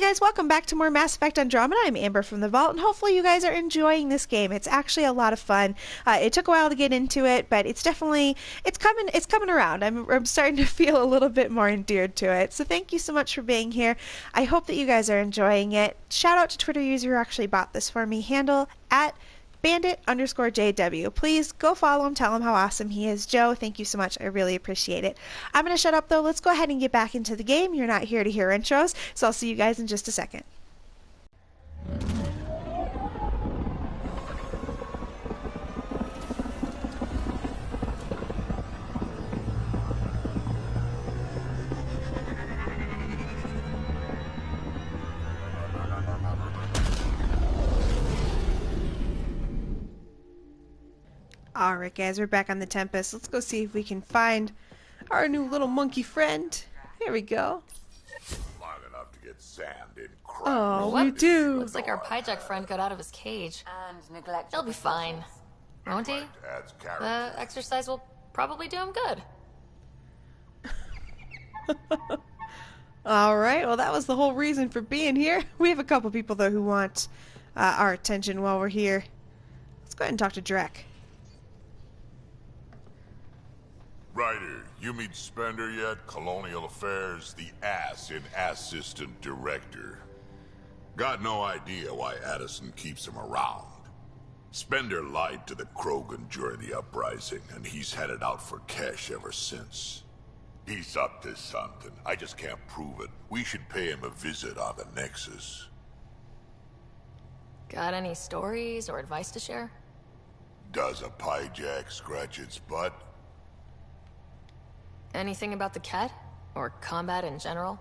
Hey guys, welcome back to more Mass Effect Andromeda. I'm Amber from the Vault, and hopefully you guys are enjoying this game. It's actually a lot of fun. It took a while to get into it, but it's coming around. I'm starting to feel a little bit more endeared to it. So thank you so much for being here. I hope that you guys are enjoying it. Shout out to Twitter user who actually bought this for me. Handle at bandit_JW. Please go follow him, tell him how awesome he is. Joe, thank you so much. I really appreciate it. I'm going to shut up though. Let's go ahead and get back into the game. You're not here to hear intros, so I'll see you guys in just a second. Alright guys, we're back on the Tempest. Let's go see if we can find our new little monkey friend. Here we go. Long enough to get sand in Oh, crap. we do. Looks like our hijack friend got out of his cage. And neglect. He'll be fine. Won't he? Adds The character. exercise will probably do him good. Alright, well that was the whole reason for being here. We have a couple people though who want our attention while we're here. Let's go ahead and talk to Drek. Ryder, you meet Spender yet? Colonial Affairs, the ass in assistant director. Got no idea why Addison keeps him around. Spender lied to the Krogan during the uprising, and he's headed out for cash ever since. He's up to something. I just can't prove it. We should pay him a visit on the Nexus. Got any stories or advice to share? Does a pyjak scratch its butt? Anything about the Ket? Or combat in general?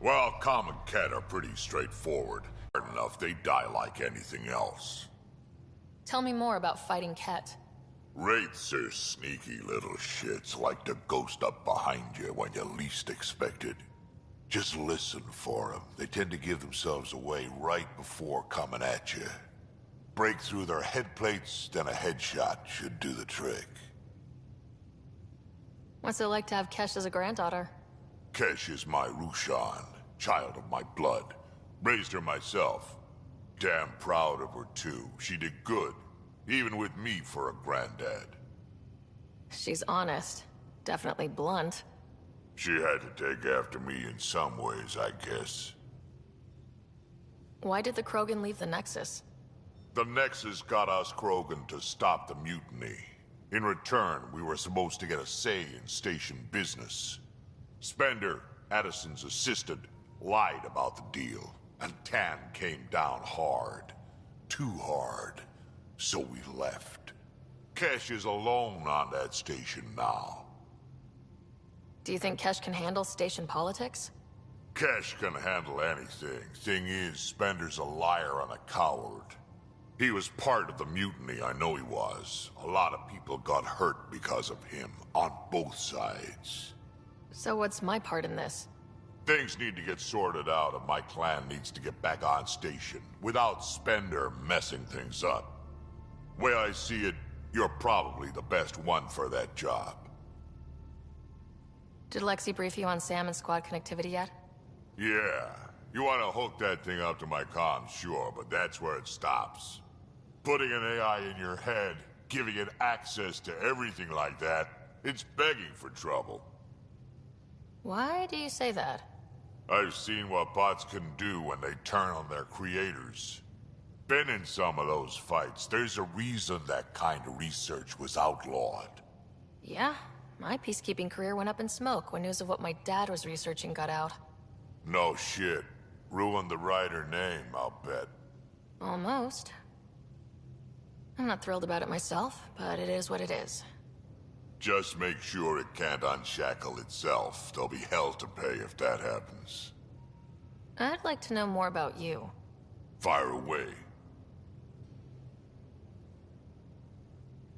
Well, common Ket are pretty straightforward. Hard enough, they die like anything else. Tell me more about fighting Ket. Wraiths are sneaky little shits, like to ghost up behind you when you least expect it. Just listen for them. They tend to give themselves away right before coming at you. Break through their head plates, then a headshot should do the trick. What's it like to have Kesh as a granddaughter? Kesh is my Rushan, child of my blood. Raised her myself. Damn proud of her too. She did good, even with me for a granddad. She's honest. Definitely blunt. She had to take after me in some ways, I guess. Why did the Krogan leave the Nexus? The Nexus got us Krogan to stop the mutiny. In return, we were supposed to get a say in station business. Spender, Addison's assistant, lied about the deal, and Tan came down hard. Too hard. So we left. Kesh is alone on that station now. Do you think Kesh can handle station politics? Kesh can handle anything. Thing is, Spender's a liar and a coward. He was part of the mutiny, I know he was. A lot of people got hurt because of him, on both sides. So what's my part in this? Things need to get sorted out, and my clan needs to get back on station, without Spender messing things up. Way I see it, you're probably the best one for that job. Did Lexie brief you on Sam and squad connectivity yet? Yeah. You want to hook that thing up to my comms, sure, but that's where it stops. Putting an AI in your head, giving it access to everything like that, it's begging for trouble. Why do you say that? I've seen what bots can do when they turn on their creators. Been in some of those fights. There's a reason that kind of research was outlawed. Yeah, my peacekeeping career went up in smoke when news of what my dad was researching got out. No shit. Ruined the Ryder name, I'll bet. Almost. I'm not thrilled about it myself, but it is what it is. Just make sure it can't unshackle itself. There'll be hell to pay if that happens. I'd like to know more about you. Fire away.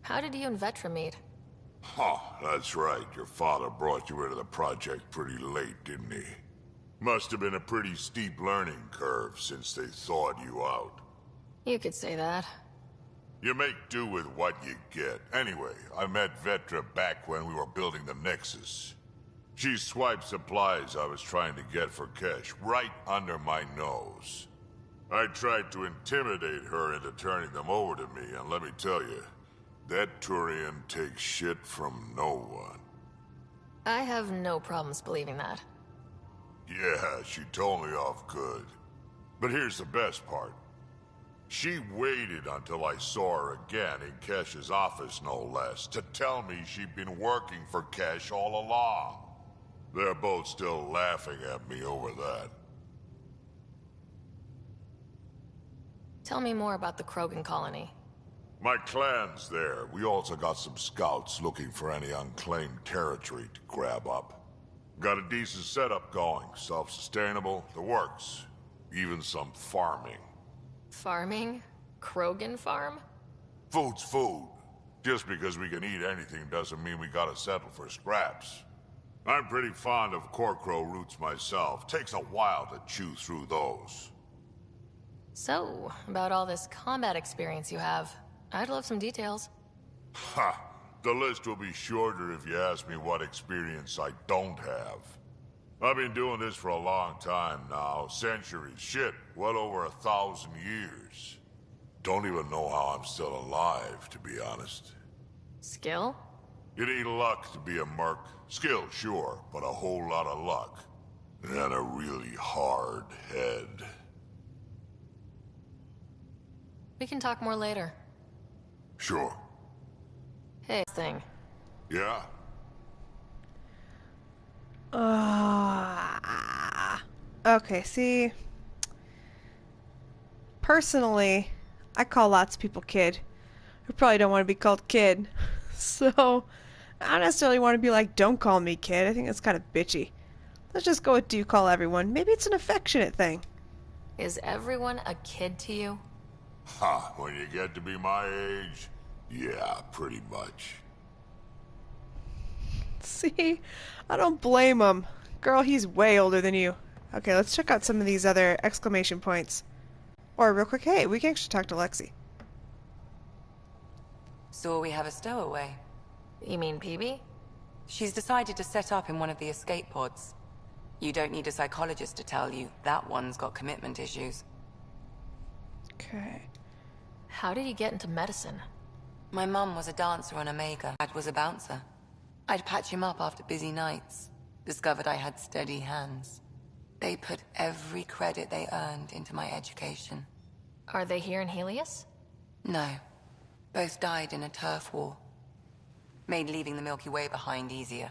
How did you and Vetra meet? Huh, that's right. Your father brought you into the project pretty late, didn't he? Must have been a pretty steep learning curve since they thawed you out. You could say that. You make do with what you get. Anyway, I met Vetra back when we were building the Nexus. She swiped supplies I was trying to get for Kesh right under my nose. I tried to intimidate her into turning them over to me, and let me tell you, that Turian takes shit from no one. I have no problems believing that. Yeah, she told me off good. But here's the best part. She waited until I saw her again in Kesh's office, no less, to tell me she'd been working for Kesh all along. They're both still laughing at me over that. Tell me more about the Krogan colony. My clan's there. We also got some scouts looking for any unclaimed territory to grab up. Got a decent setup going, self-sustainable, the works. Even some farming. Farming? Krogan farm? Food's food. Just because we can eat anything doesn't mean we gotta settle for scraps. I'm pretty fond of Corcrow roots myself. Takes a while to chew through those. So, about all this combat experience you have, I'd love some details. Ha! The list will be shorter if you ask me what experience I don't have. I've been doing this for a long time now. Centuries. Shit, well over 1,000 years. Don't even know how I'm still alive, to be honest. Skill? You need luck to be a merc. Skill, sure, but a whole lot of luck. And a really hard head. We can talk more later. Sure. Hey, thing. Yeah? Okay, see... Personally, I call lots of people kid. I probably don't want to be called kid. So, I don't necessarily want to be like, don't call me kid. I think that's kind of bitchy. Let's just go with do call everyone. Maybe it's an affectionate thing. Is everyone a kid to you? Ha, when you get to be my age, yeah, pretty much. See? I don't blame him. Girl, he's way older than you. Okay, let's check out some of these other exclamation points. Or real quick, hey, we can actually talk to Lexie. So we have a stowaway. You mean PB? She's decided to set up in one of the escape pods. You don't need a psychologist to tell you that one's got commitment issues. Okay. How did you get into medicine? My mum was a dancer on Omega. Dad was a bouncer. I'd patch him up after busy nights. Discovered I had steady hands. They put every credit they earned into my education. Are they here in Helios? No. Both died in a turf war. Made leaving the Milky Way behind easier.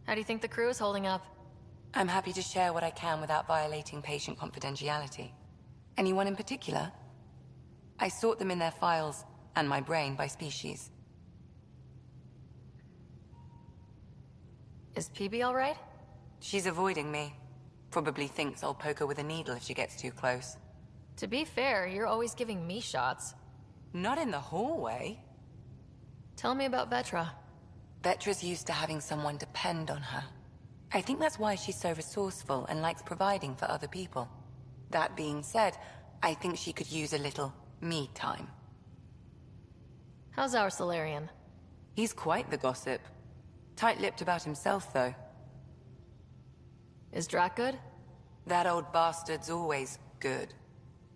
How do you think the crew is holding up? I'm happy to share what I can without violating patient confidentiality. Anyone in particular? I sort them in their files, and my brain by species. Is PB alright? She's avoiding me. Probably thinks I'll poke her with a needle if she gets too close. To be fair, you're always giving me shots. Not in the hallway. Tell me about Vetra. Vetra's used to having someone depend on her. I think that's why she's so resourceful and likes providing for other people. That being said, I think she could use a little me time. How's our Solarian? He's quite the gossip. Tight-lipped about himself, though. Is Drac good? That old bastard's always good.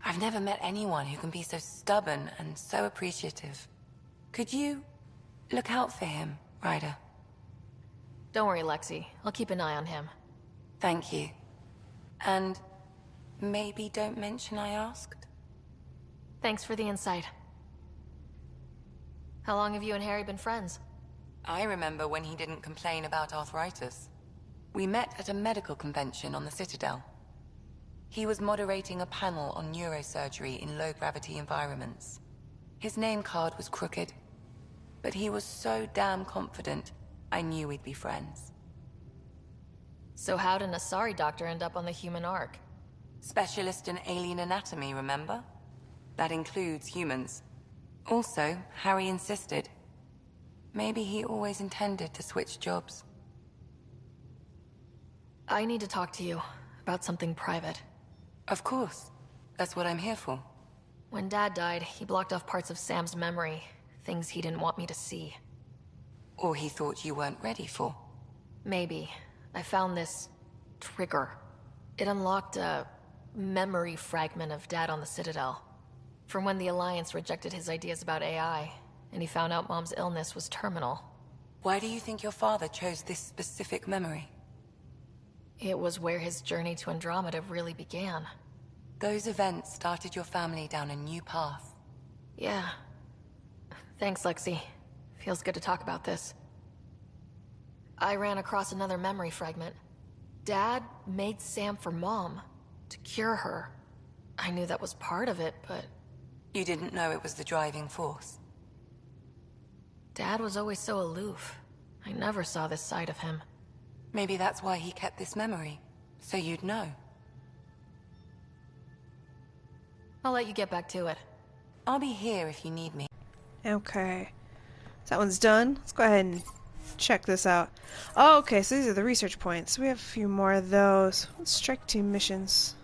I've never met anyone who can be so stubborn and so appreciative. Could you look out for him, Ryder? Don't worry, Lexie. I'll keep an eye on him. Thank you. And maybe don't mention I asked? Thanks for the insight. How long have you and Harry been friends? I remember when he didn't complain about arthritis. We met at a medical convention on the Citadel. He was moderating a panel on neurosurgery in low-gravity environments. His name card was crooked, but he was so damn confident, I knew we'd be friends. So how did an Asari doctor end up on the human Ark? Specialist in alien anatomy, remember? That includes humans. Also, Harry insisted. Maybe he always intended to switch jobs. I need to talk to you about something private. Of course. That's what I'm here for. When Dad died, he blocked off parts of Sam's memory, things he didn't want me to see. Or he thought you weren't ready for? Maybe. I found this trigger. It unlocked a memory fragment of Dad on the Citadel. From when the Alliance rejected his ideas about AI, and he found out Mom's illness was terminal. Why do you think your father chose this specific memory? It was where his journey to Andromeda really began. Those events started your family down a new path. Yeah. Thanks, Lexie. Feels good to talk about this. I ran across another memory fragment. Dad made Sam for Mom, to cure her. I knew that was part of it, but... You didn't know it was the driving force? Dad was always so aloof. I never saw this side of him. Maybe that's why he kept this memory, so you'd know. I'll let you get back to it. I'll be here if you need me. Okay. So that one's done. Let's go ahead and check this out. Oh, okay, so these are the research points. We have a few more of those. Let's strike 2 missions.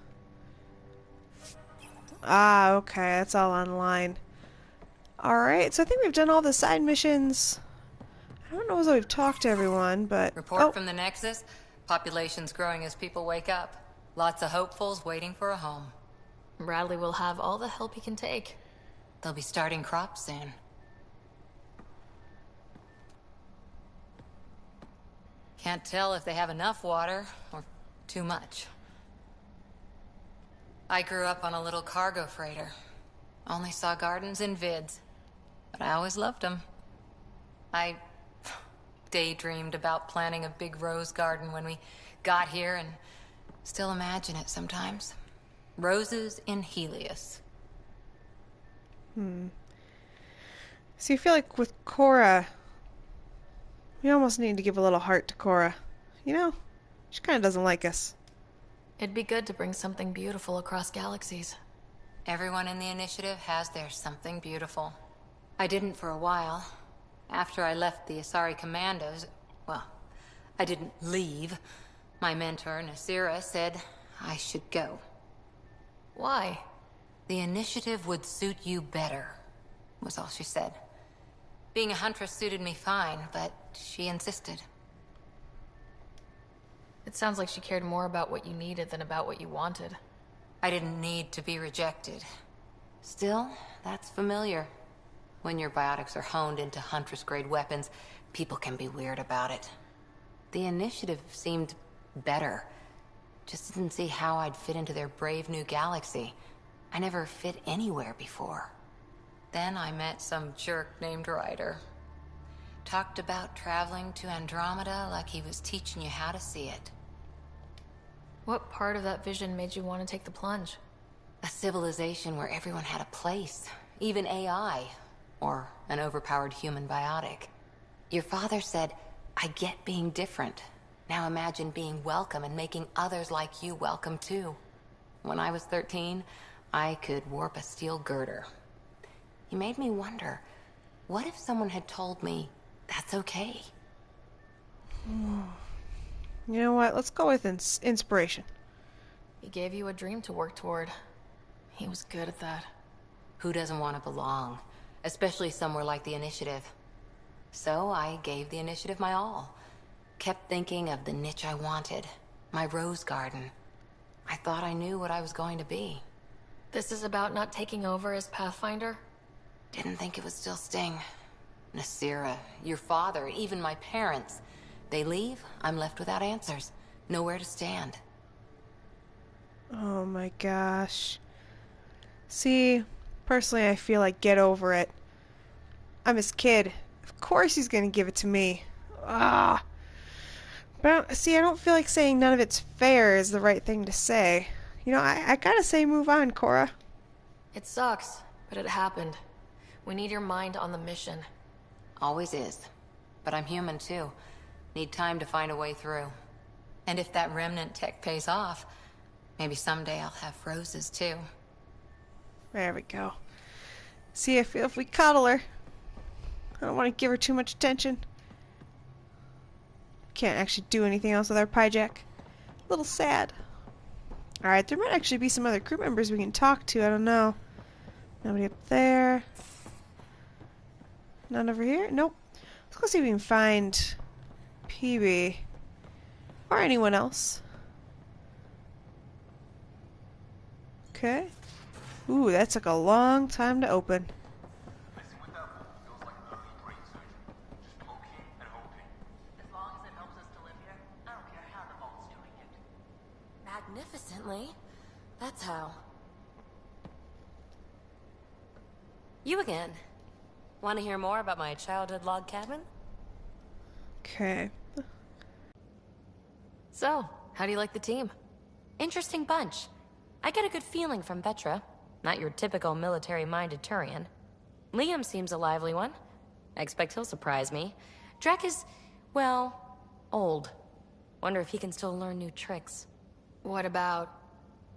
Ah, okay, that's all online. Alright, so I think we've done all the side missions. I don't know as though we've talked to everyone, but... Report from the Nexus. Population's growing as people wake up. Lots of hopefuls waiting for a home. Bradley will have all the help he can take. They'll be starting crops soon. Can't tell if they have enough water or too much. I grew up on a little cargo freighter. Only saw gardens in vids, but I always loved them. I daydreamed about planting a big rose garden when we got here and still imagine it sometimes. Roses in Helios. See, I feel like with Cora, we almost need to give a little heart to Cora. You know, she kind of doesn't like us. It'd be good to bring something beautiful across galaxies. Everyone in the initiative has their something beautiful. I didn't for a while. After I left the Asari Commandos, well, I didn't leave. My mentor, Nasira, said I should go. Why? The initiative would suit you better, was all she said. Being a huntress suited me fine, but she insisted. It sounds like she cared more about what you needed than about what you wanted. I didn't need to be rejected. Still, that's familiar. When your biotics are honed into Huntress-grade weapons, people can be weird about it. The initiative seemed better. Just didn't see how I'd fit into their brave new galaxy. I never fit anywhere before. Then I met some jerk named Ryder. Talked about traveling to Andromeda like he was teaching you how to see it. What part of that vision made you want to take the plunge? A civilization where everyone had a place, even AI, or an overpowered human biotic. Your father said, I get being different. Now imagine being welcome and making others like you welcome too. When I was 13, I could warp a steel girder. He made me wonder, what if someone had told me that's okay? You know what? Let's go with inspiration. He gave you a dream to work toward. He was good at that. Who doesn't want to belong? Especially somewhere like the Initiative. So I gave the Initiative my all. Kept thinking of the niche I wanted. My rose garden. I thought I knew what I was going to be. This is about not taking over as Pathfinder? Didn't think it would still sting. Nasira, your father, even my parents. They leave, I'm left without answers. Nowhere to stand. Oh my gosh. See, personally I feel like get over it. I'm his kid. Of course he's gonna give it to me. Ah. But see, I don't feel like saying none of it's fair is the right thing to say. You know, I gotta say move on, Cora. It sucks, but it happened. We need your mind on the mission. Always is. But I'm human too. Need time to find a way through. And if that remnant tech pays off, maybe someday I'll have roses too. There we go. See, if we cuddle her, I don't want to give her too much attention. Can't actually do anything else with our Pyjack. A little sad. Alright, there might actually be some other crew members we can talk to. I don't know. Nobody up there. None over here? Nope. Let's see if we can find PB or anyone else. Okay. Ooh, that took a long time to open. Messing with that vault feels like early brain surgery. Just poking and hoping. As long as it helps us to live here, I don't care how the vault's doing it. Magnificently. That's how. You again. Want to hear more about my childhood log cabin? Okay. So, how do you like the team? Interesting bunch. I get a good feeling from Vetra. Not your typical military-minded Turian. Liam seems a lively one. I expect he'll surprise me. Drek is, well, old. Wonder if he can still learn new tricks. What about...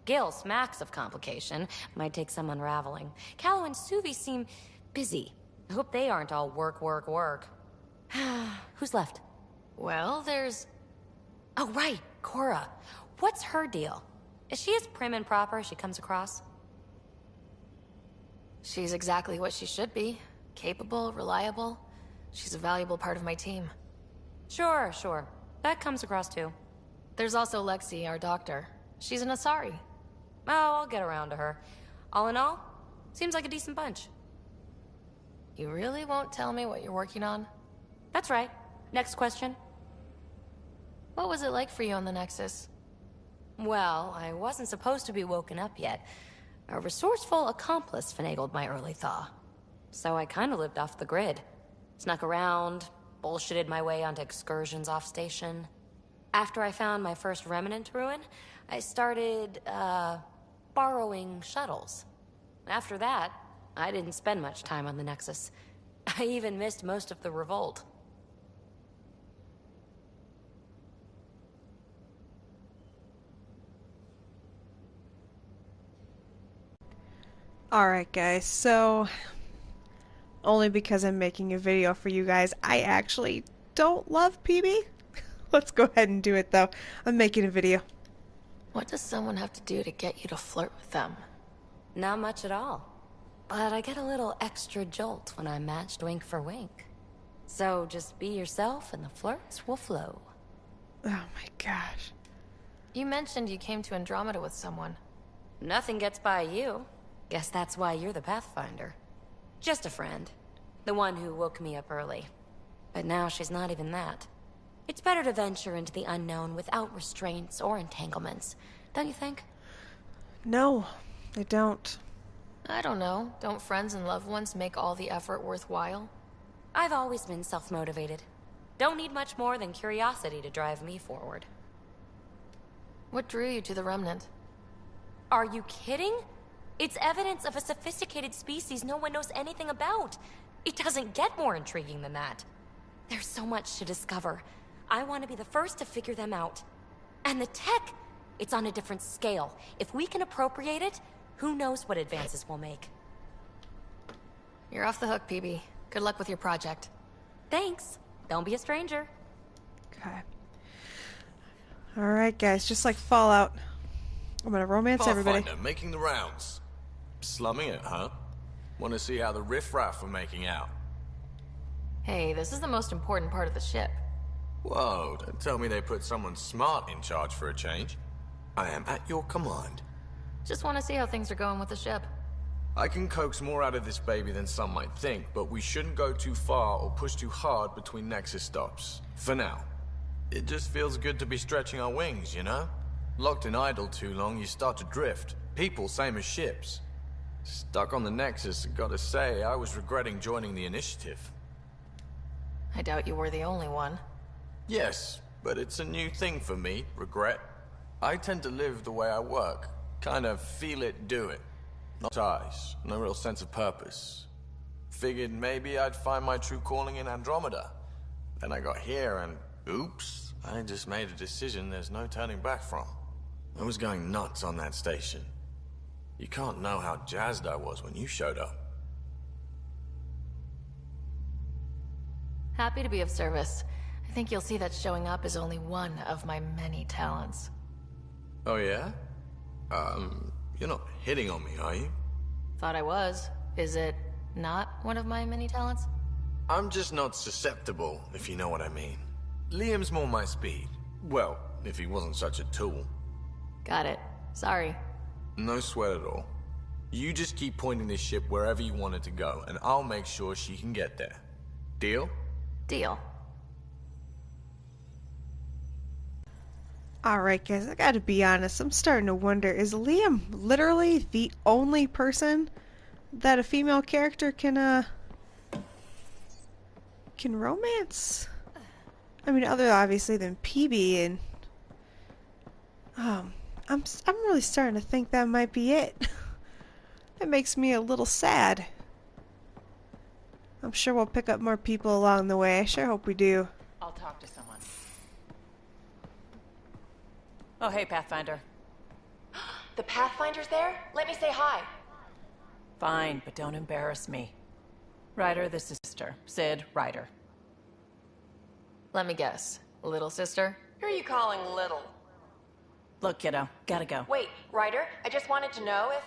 Gil smacks of complication. Might take some unraveling. Callow and Suvi seem busy. I hope they aren't all work, work, work. Who's left? Well, there's... Oh, right, Cora. What's her deal? Is she as prim and proper as she comes across? She's exactly what she should be. Capable, reliable. She's a valuable part of my team. Sure, sure. That comes across too. There's also Lexie, our doctor. She's an Asari. Oh, I'll get around to her. All in all, seems like a decent bunch. You really won't tell me what you're working on? That's right. Next question. What was it like for you on the Nexus? Well, I wasn't supposed to be woken up yet. A resourceful accomplice finagled my early thaw. So I kinda lived off the grid. Snuck around, bullshitted my way onto excursions off station. After I found my first remnant ruin, I started, borrowing shuttles. After that, I didn't spend much time on the Nexus. I even missed most of the revolt. Alright guys, so only because I'm making a video for you guys, I actually don't love PB. Let's go ahead and do it though. I'm making a video. What does someone have to do to get you to flirt with them? Not much at all. But I get a little extra jolt when I'm matched wink for wink. So just be yourself and the flirts will flow. Oh my gosh. You mentioned you came to Andromeda with someone. Nothing gets by you. Guess that's why you're the Pathfinder. Just a friend. The one who woke me up early. But now she's not even that. It's better to venture into the unknown without restraints or entanglements, don't you think? No, I don't. I don't know. Don't friends and loved ones make all the effort worthwhile? I've always been self-motivated. Don't need much more than curiosity to drive me forward. What drew you to the Remnant? Are you kidding? It's evidence of a sophisticated species no one knows anything about. It doesn't get more intriguing than that. There's so much to discover. I want to be the first to figure them out. And the tech, it's on a different scale. If we can appropriate it, who knows what advances we'll make. You're off the hook, PB. Good luck with your project. Thanks. Don't be a stranger. Okay. Alright guys, just like Fallout. I'm gonna romance everybody. Pathfinder making the rounds. Slumming it, huh? Want to see how the riffraff are making out? Hey, this is the most important part of the ship. Whoa, don't tell me they put someone smart in charge for a change. I am at your command. Just want to see how things are going with the ship. I can coax more out of this baby than some might think, but we shouldn't go too far or push too hard between Nexus stops. For now. It just feels good to be stretching our wings, you know? Locked and idle too long, you start to drift. People, same as ships. Stuck on the Nexus, gotta say, I was regretting joining the initiative. I doubt you were the only one. Yes, but it's a new thing for me, regret. I tend to live the way I work. Kind of feel it, do it. No ties, no real sense of purpose. Figured maybe I'd find my true calling in Andromeda. Then I got here and, oops, I just made a decision there's no turning back from. I was going nuts on that station. You can't know how jazzed I was when you showed up. Happy to be of service. I think you'll see that showing up is only one of my many talents. Oh yeah? You're not hitting on me, are you? Thought I was. Is it not one of my many talents? I'm just not susceptible, if you know what I mean. Liam's more my speed. Well, if he wasn't such a tool. Got it. Sorry. No sweat at all. You just keep pointing this ship wherever you want it to go, and I'll make sure she can get there. Deal? Deal. Alright guys, I gotta be honest, I'm starting to wonder, is Liam literally the only person that a female character can romance? I mean, other obviously than PB, and I'm really starting to think that might be it. That makes me a little sad. I'm sure we'll pick up more people along the way. I sure hope we do. I'll talk to someone. Oh, hey, Pathfinder. The Pathfinder's there? Let me say hi. Fine, but don't embarrass me. Ryder, this is sister. Sid, Ryder. Let me guess. Little sister? Who are you calling little? Look, kiddo, gotta go. Wait, Ryder, I just wanted to know if...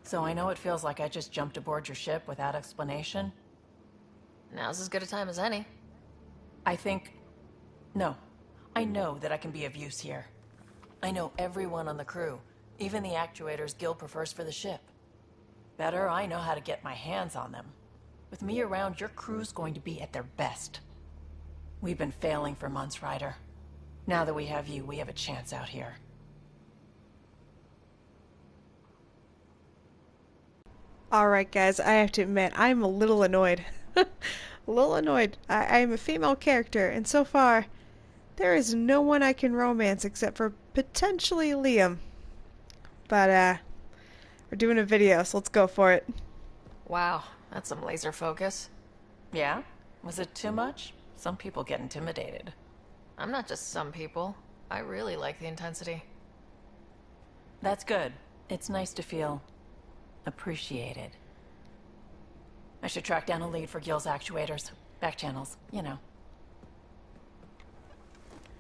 So I know it feels like I just jumped aboard your ship without explanation. Now's as good a time as any. No. I know that I can be of use here. I know everyone on the crew, even the actuators Gil prefers for the ship. Better, I know how to get my hands on them. With me around, your crew's going to be at their best. We've been failing for months, Ryder. Now that we have you, we have a chance out here. Alright guys, I have to admit, I'm a little annoyed. A little annoyed. I am a female character, and so far, there is no one I can romance except for potentially Liam. But, we're doing a video, so let's go for it. Wow, that's some laser focus. Yeah? Was it too much? Some people get intimidated. I'm not just some people. I really like the intensity. That's good. It's nice to feel appreciated. I should track down a lead for Gil's actuators. Back channels, you know.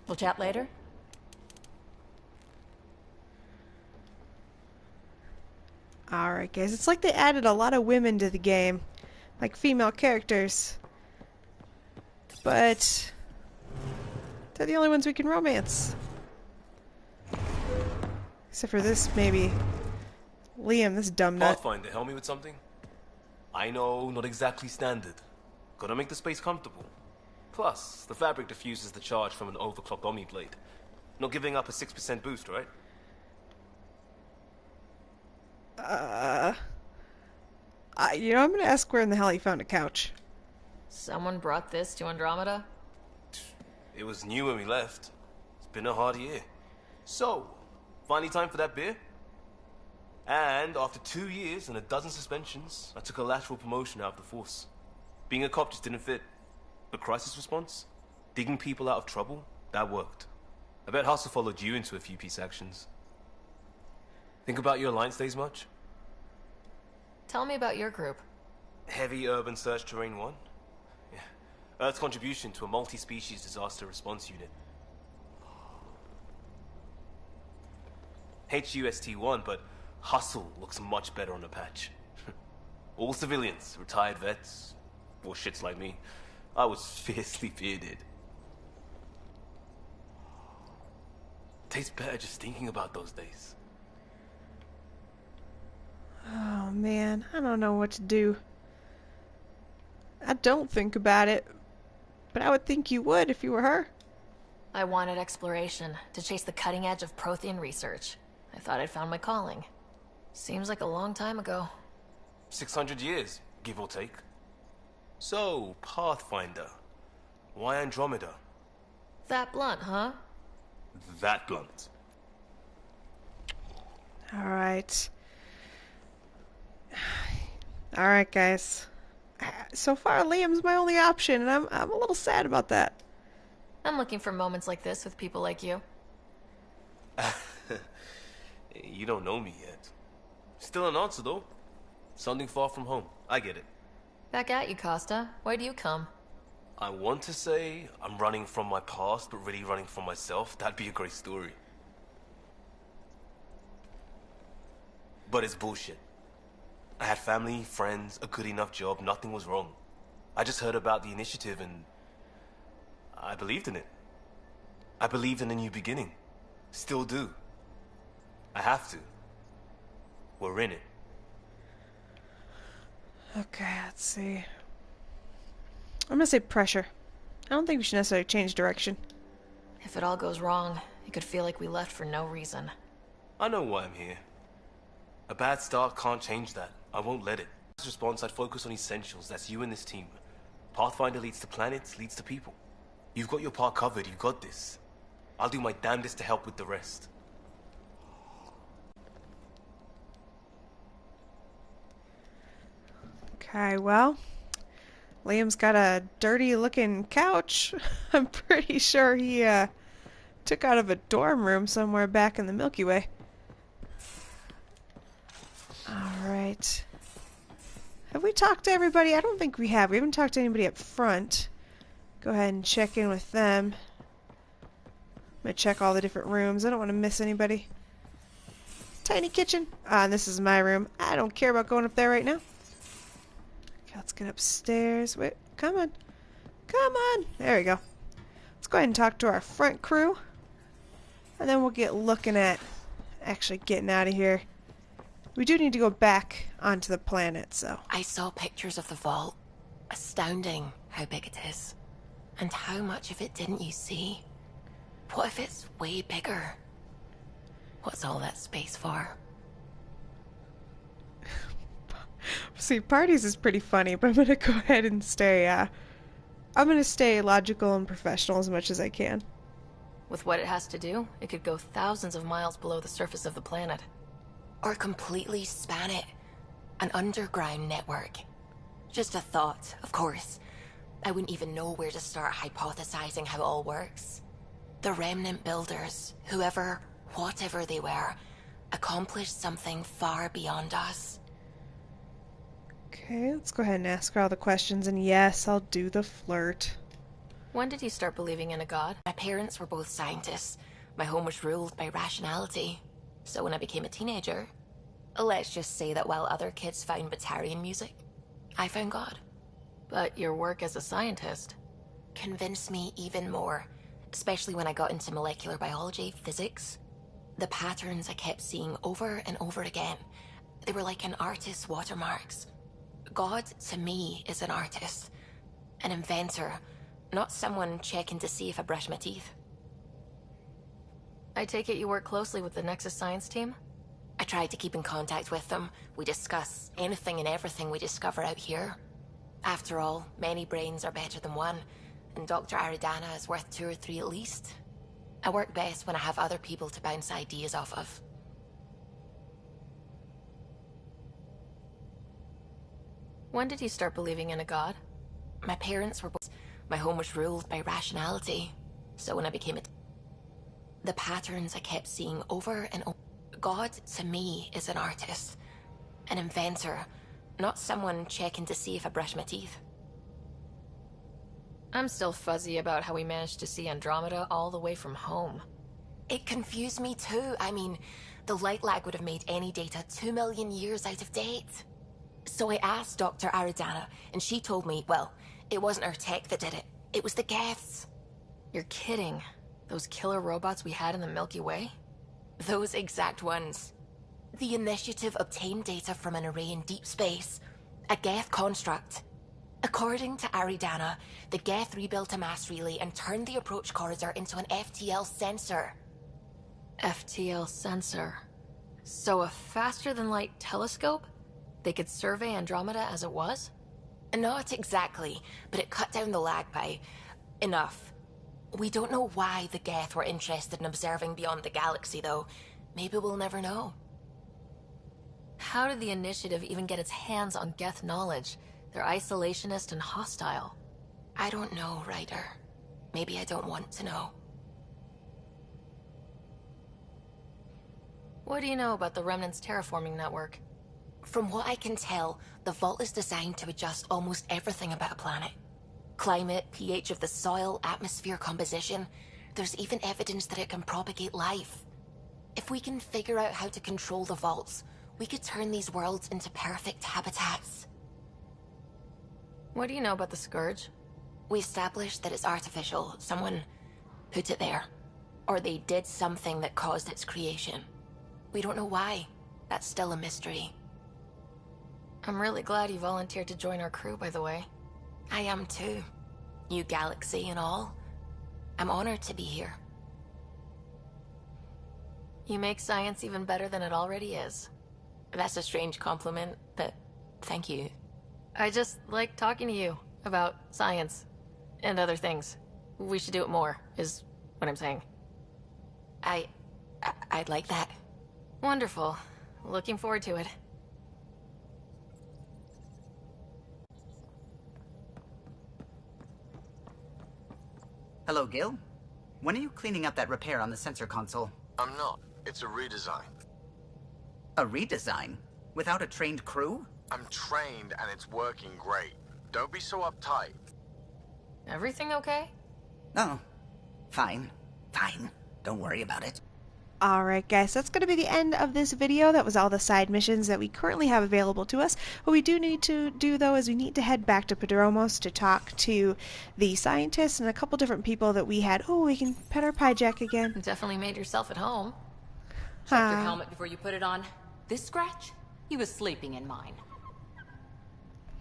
We'll chat later? Alright guys, it's like they added a lot of women to the game. Like female characters. But they're the only ones we can romance. Except for this, maybe. Liam, this dumb nut. Pathfinder, help me with something? I know, not exactly standard. Gotta make the space comfortable. Plus, the fabric diffuses the charge from an overclocked Omni blade. Not giving up a 6% boost, right? You know, I'm gonna ask where in the hell he found a couch. Someone brought this to Andromeda? It was new when we left. It's been a hard year. So, finally time for that beer? And after 2 years and a dozen suspensions, I took a lateral promotion out of the force. Being a cop just didn't fit. But crisis response? Digging people out of trouble? That worked. I bet Hustle followed you into a few peace actions. Think about your Alliance days much? Tell me about your group. Heavy Urban Search Terrain 1? Yeah. Earth's contribution to a multi-species disaster response unit. HUST-1, but Hustle looks much better on the patch. All civilians, retired vets, or shits like me. I was fiercely bearded. Tastes better just thinking about those days. Oh man, I don't know what to do. I don't think about it, but I would think you would if you were her. I wanted exploration, to chase the cutting edge of Prothean research. I thought I'd found my calling. Seems like a long time ago. 600 years, give or take. So, Pathfinder. Why Andromeda? That blunt, huh? That blunt. Alright. Alright, guys. So far, Liam's my only option, and I'm a little sad about that. I'm looking for moments like this with people like you. You don't know me yet. Still an answer, though. Something far from home. I get it. Back at you, Costa. Why do you come? I want to say I'm running from my past, but really running from myself. That'd be a great story. But it's bullshit. I had family, friends, a good enough job, nothing was wrong. I just heard about the initiative and I believed in it. I believed in a new beginning. Still do. I have to. We're in it. Okay, let's see. I'm gonna say pressure. I don't think we should necessarily change direction. If it all goes wrong, it could feel like we left for no reason. I know why I'm here. A bad start can't change that. I won't let it. As response, I'd focus on essentials. That's you and this team. Pathfinder leads to planets, leads to people. You've got your part covered. You've got this. I'll do my damnedest to help with the rest. Okay, well, Liam's got a dirty-looking couch. I'm pretty sure he took out of a dorm room somewhere back in the Milky Way. Alright. Have we talked to everybody? I don't think we have. We haven't talked to anybody up front. Go ahead and check in with them. I'm going to check all the different rooms. I don't want to miss anybody. Tiny kitchen. And this is my room. I don't care about going up there right now. Okay, let's get upstairs. Wait, come on. Come on. There we go. Let's go ahead and talk to our front crew. And then we'll get looking at actually getting out of here. We do need to go back onto the planet, so. I saw pictures of the vault. Astounding how big it is. And how much of it didn't you see? What if it's way bigger? What's all that space for? See, parties is pretty funny, but I'm gonna go ahead and stay, I'm gonna stay logical and professional as much as I can. With what it has to do, it could go thousands of miles below the surface of the planet. Or completely span it. An underground network. Just a thought, of course. I wouldn't even know where to start hypothesizing how it all works. The remnant builders, whoever, whatever they were, accomplished something far beyond us. Okay, let's go ahead and ask her all the questions, and yes, I'll do the flirt. When did you start believing in a god? My parents were both scientists. My home was ruled by rationality. So when I became a teenager, let's just say that while other kids found Batarian music, I found God. But your work as a scientist Convinced me even more, especially when I got into molecular biology, physics. The patterns I kept seeing over and over again, they were like an artist's watermarks. God, to me, is an artist, an inventor, not someone checking to see if I brush my teeth. I take it you work closely with the Nexus science team? I tried to keep in contact with them. We discuss anything and everything we discover out here. After all, many brains are better than one, and Dr. Aridana is worth 2 or 3 at least. I work best when I have other people to bounce ideas off of. When did you start believing in a god? My parents were both... My home was ruled by rationality, so when I became a... The patterns I kept seeing over and over. God, to me, is an artist, an inventor, not someone checking to see if I brush my teeth. I'm still fuzzy about how we managed to see Andromeda all the way from home. It confused me too. I mean, the light lag would have made any data 2 million years out of date. So I asked Dr. Aridana, and she told me, well, it wasn't her tech that did it. It was the Geths. You're kidding. Those killer robots we had in the Milky Way? Those exact ones. The initiative obtained data from an array in deep space, a Geth construct. According to Aridana, the Geth rebuilt a mass relay and turned the approach corridor into an FTL sensor. FTL sensor. So a faster-than-light telescope? They could survey Andromeda as it was? Not exactly, but it cut down the lag by enough. We don't know why the Geth were interested in observing beyond the galaxy, though. Maybe we'll never know. How did the Initiative even get its hands on Geth knowledge? They're isolationist and hostile. I don't know, Ryder. Maybe I don't want to know. What do you know about the Remnant's terraforming network? From what I can tell, the vault is designed to adjust almost everything about a planet. Climate, pH of the soil, atmosphere composition. There's even evidence that it can propagate life. If we can figure out how to control the vaults, we could turn these worlds into perfect habitats. What do you know about the Scourge? We established that it's artificial. Someone put it there. Or they did something that caused its creation. We don't know why. That's still a mystery. I'm really glad you volunteered to join our crew, by the way. I am too. New galaxy and all. I'm honored to be here. You make science even better than it already is. That's a strange compliment, but thank you. I just like talking to you about science and other things. We should do it more, is what I'm saying. I'd like that. Wonderful. Looking forward to it. Hello, Gil. When are you cleaning up that repair on the sensor console? I'm not. It's a redesign. A redesign? Without a trained crew? I'm trained and it's working great. Don't be so uptight. Everything okay? Oh, fine. Fine. Don't worry about it. Alright guys, that's going to be the end of this video. That was all the side missions that we currently have available to us. What we do need to do though is we need to head back to Podromos to talk to the scientists and a couple different people that we had. Oh, we can pet our pie jack again. You definitely made yourself at home. Check your helmet before you put it on. This scratch? He was sleeping in mine.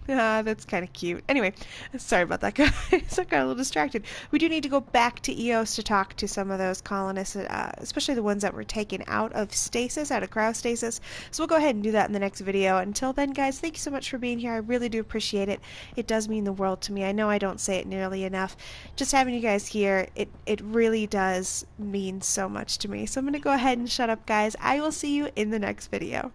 That's kind of cute. Anyway, sorry about that, guys. I got a little distracted. We do need to go back to Eos to talk to some of those colonists, especially the ones that were taken out of stasis, out of cryostasis. So we'll go ahead and do that in the next video. Until then, guys, thank you so much for being here. I really do appreciate it. It does mean the world to me. I know I don't say it nearly enough. Just having you guys here, it really does mean so much to me. So I'm going to go ahead and shut up, guys. I will see you in the next video.